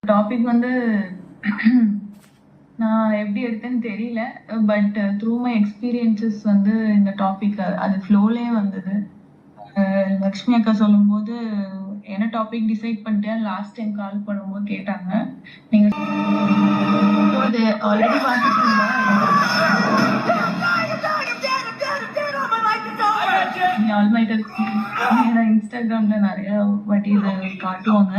Topic வந்து நான் எப்படி எடுத்தேன்னு தெரியல. பட் த்ரூ மை எக்ஸ்பீரியன்சஸ் வந்து இந்த டாபிக் அது ஃப்ளோலே வந்தது. லக்ஷ்மி அக்கா சொல்லும்போது என்ன டாபிக் டிசைட் பண்ணிட்டேன் லாஸ்ட் டைம் கால் பண்ணும்போது கேட்டாங்க. நீங்க அது ஆல்ரெடி பார்த்துட்டீங்களா? இன்ஸ்டாகிராம்ல நிறைய வாட்டி இது காட்டுவாங்க.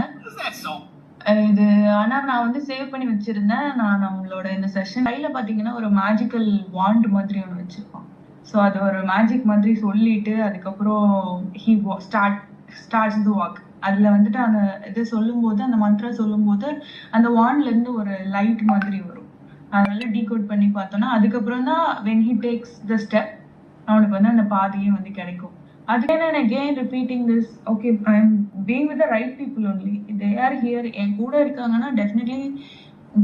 இது ஆனா நான் வந்து சேவ் பண்ணி வச்சிருந்தேன். நான் நம்மளோட இந்த செஷன் கையில பாத்தீங்கன்னா ஒரு மேஜிக்கல் வாண்ட் மாதிரி ஒன்று வச்சிருக்கோம். ஸோ அது ஒரு மேஜிக் மாதிரி சொல்லிட்டு அதுக்கப்புறம் ஹி ஸ்டார்ட்ஸ் தி வாக். அதுல வந்துட்டு அந்த இது சொல்லும்போது அந்த மந்த்ரா சொல்லும்போது அந்த வாண்ட்ல இருந்து ஒரு லைட் மாதிரி வரும். அதனால டீகோட் பண்ணி பார்த்தோம்னா அதுக்கப்புறம் தான் when he takes the step அவனுக்கு வந்து அந்த பாதையும் வந்து கிடைக்கும். Again and again repeating this. Okay, I'm being with the right people only. They are here. என் கூட இருக்காங்கன்னா definitely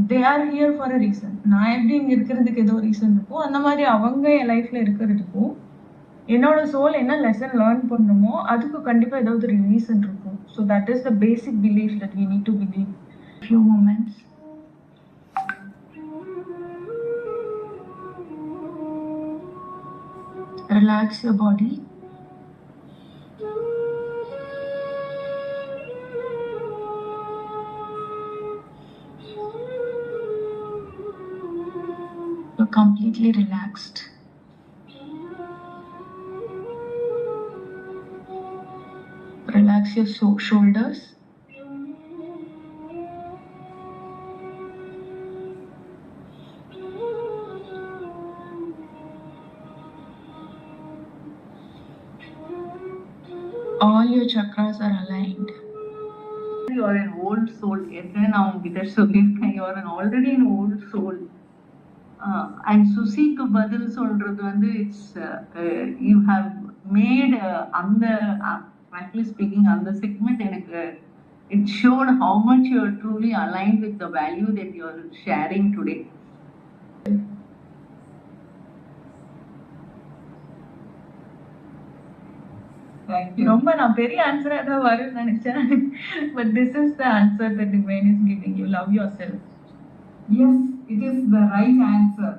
they are here for a reason. நான் எப்படி இங்க இருக்கிறதுக்கு ஏதோ ரீசன் இருக்கும், அந்த மாதிரி அவங்க என் லைஃப்ல இருக்கிறதுக்கும் என்னோட சோல் என்ன லெசன் லேர்ன் பண்ணணுமோ அதுக்கு கண்டிப்பா ஏதாவது ஒரு ரீசன் இருக்கும். So that is the basic belief that we need to believe. Few moments. Relax your body. You're completely relaxed. Relax your shoulders. All your chakras are aligned. You are an old soul. Now you are already an old soul. And சுசிக்கு பதில் சொல்றது வந்து it's you have made அந்த frankly speaking அந்த segment எனக்கு it showed how much you are truly aligned with the value that you are sharing today. ரொம்ப நான் பெரிய ஆன்சரா தான் வரும்னு நினைச்சேன். But this is the answer that divine is giving you. Love yourself. Yes, it is the right answer.